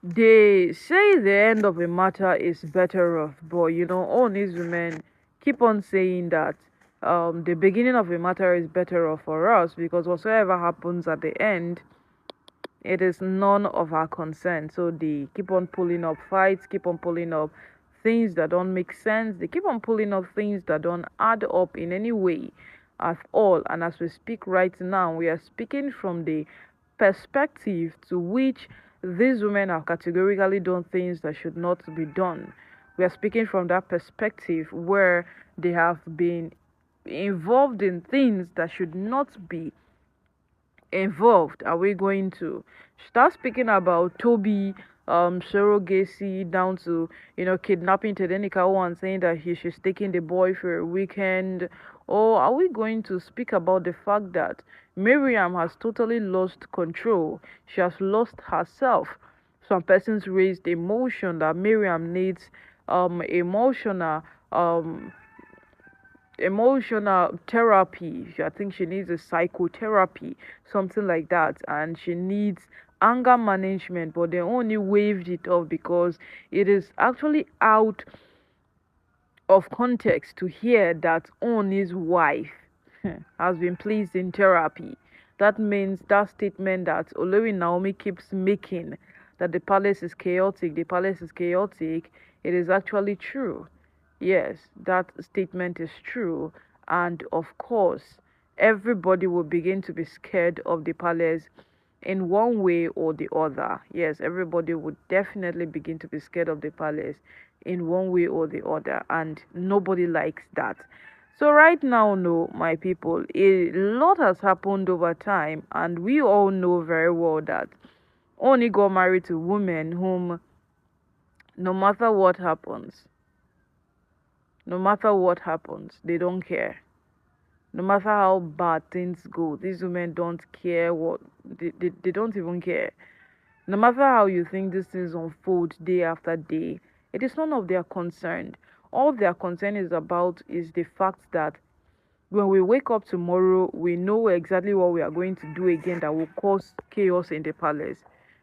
They say the end of a matter is better off, but all these women keep on saying that the beginning of a matter is better off for us, because whatsoever happens at the end, it is none of our concern. So they keep on pulling up fights, keep on pulling up things that don't make sense. They keep on pulling up things that don't add up in any way at all. And as we speak right now, we are speaking from the perspective to which these women have categorically done things that should not be done. We are speaking from that perspective where they have been involved in things that should not be involved. Are we going to start speaking about Tobi, surrogacy, down to kidnapping Tedenika and saying that she's taking the boy for a weekend? Or are we going to speak about the fact that Miriam has totally lost control? She has lost herself. Some persons raised emotion that Miriam needs emotional um emotional therapy. I think she needs a psychotherapy, something like that, and she needs anger management. But they only waved it off because it is actually out of context to hear that Ooni's wife has been placed in therapy. That means that statement that Olori Naomi keeps making, that the palace is chaotic, it is actually true. Yes, that statement is true. And of course, everybody will begin to be scared of the palace in one way or the other. Yes, everybody would definitely begin to be scared of the palace in one way or the other, and nobody likes that. So right now, no, my people, a lot has happened over time, and we all know very well that Oni got married to women whom, no matter what happens, no matter what happens, they don't care. No matter how bad things go, these women don't care what they don't even care. No matter how you think these things unfold day after day, it is none of their concern. All their concern is about is the fact that when we wake up tomorrow, we know exactly what we are going to do again that will cause chaos in the palace.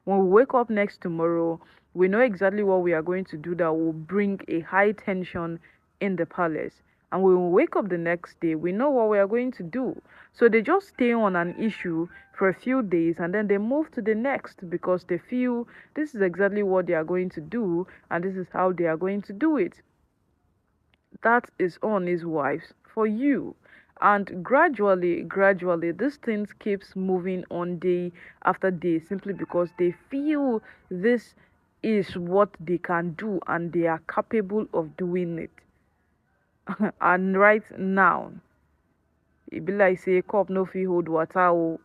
When we wake up next tomorrow, we know exactly what we are going to do that will bring a high tension in the palace. And when we wake up the next day, we know what we are going to do. So they just stay on an issue for a few days and then they move to the next because they feel this is exactly what they are going to do and this is how they are going to do it. That is on his wives for you. And gradually this things keeps moving on day after day simply because they feel this is what they can do and they are capable of doing it. And right now it be like say cup no fit hold water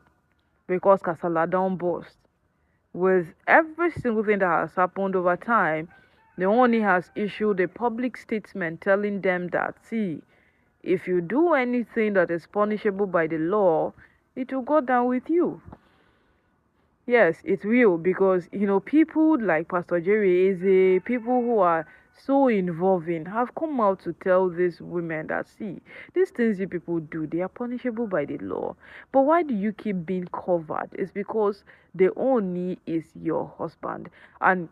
because kasala don burst. With every single thing that has happened over time, the Ooni has issued a public statement telling them that, see, if you do anything that is punishable by the law, it will go down with you. Yes, it will, because people like Pastor Jerry Eze, people who are so involving, have come out to tell these women that, see, these things you people do, they are punishable by the law. But why do you keep being covered? It's because the Ooni is your husband. And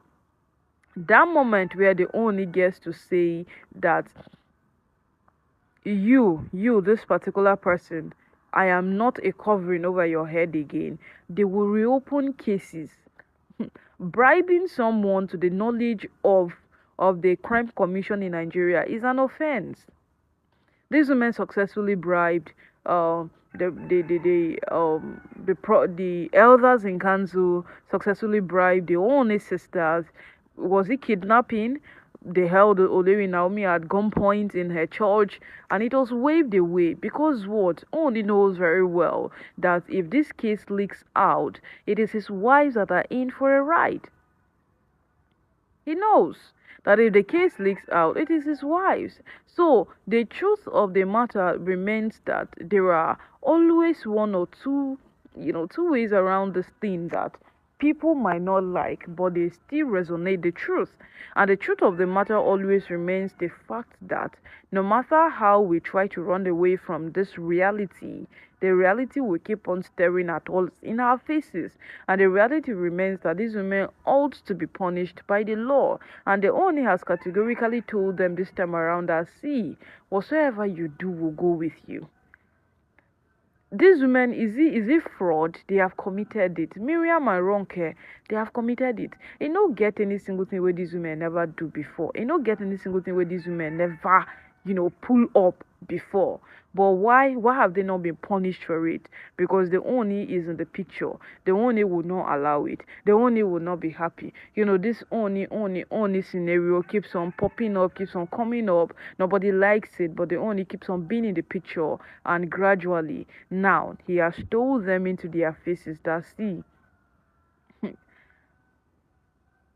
that moment where the Ooni gets to say that you, this particular person, I am not a covering over your head again, they will reopen cases. Bribing someone to the knowledge of the crime commission in Nigeria is an offense. These women successfully bribed the elders in council, successfully bribed the only sisters. Was it kidnapping? They held Olori Naomi at gunpoint in her church, and it was waved away because what only knows very well that if this case leaks out, it is his wives that are in for a ride. He knows that if the case leaks out, it is his wife's. So the truth of the matter remains that there are always one or two, two ways around this thing that people might not like, but they still resonate the truth. And the truth of the matter always remains the fact that no matter how we try to run away from this reality, the reality will keep on staring at us in our faces. And the reality remains that these women ought to be punished by the law. And the Ooni has categorically told them this time around that, see, whatsoever you do will go with you. These women, is it fraud? They have committed it. Mariam and Ronke, they have committed it. You don't get any single thing where these women never do before. You don't get any single thing where these women never, pull up before. But why have they not been punished for it? Because the Ooni is in the picture. The Ooni would not allow it. The Ooni would not be happy. This Ooni scenario keeps on popping up, keeps on coming up. Nobody likes it, but the Ooni keeps on being in the picture. And gradually, now, he has told them into their faces that, see,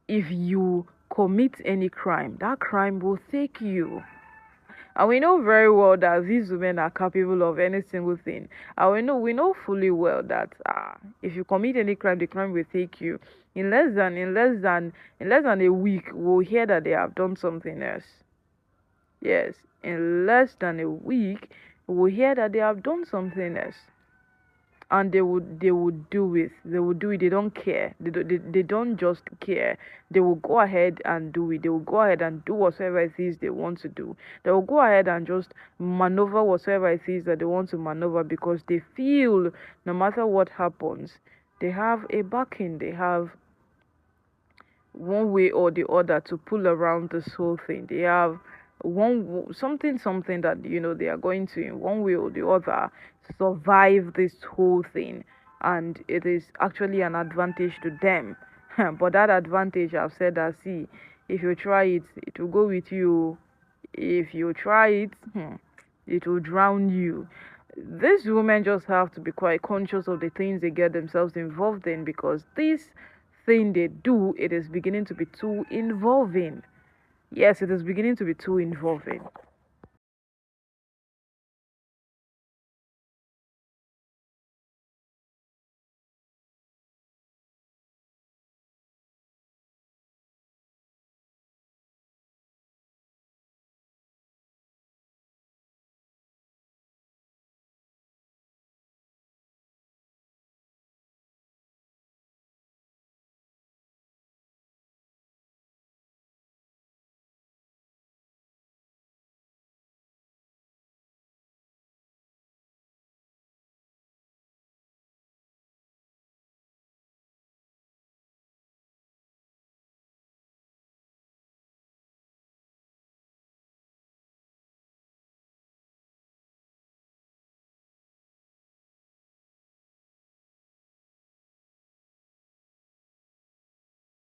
if you commit any crime, that crime will take you. And we know very well that these women are capable of any single thing. And we know fully well that if you commit any crime, the crime will take you. In less than a week, we'll hear that they have done something else. Yes, in less than a week, we'll hear that they have done something else. And they would do it. They will do it. They don't care. They don't just care. They will go ahead and do it. They will go ahead and do whatever it is they want to do. They will go ahead and just maneuver whatever it is that they want to maneuver, because they feel no matter what happens, they have a backing. They have one way or the other to pull around this whole thing. They have something that they are going to, in one way or the other, survive this whole thing, and it is actually an advantage to them. But that advantage, I've said that, see, if you try it, it will go with you. If you try it, it will drown you. These women just have to be quite conscious of the things they get themselves involved in, because this thing they do, it is beginning to be too involving. Yes, it is beginning to be too involving.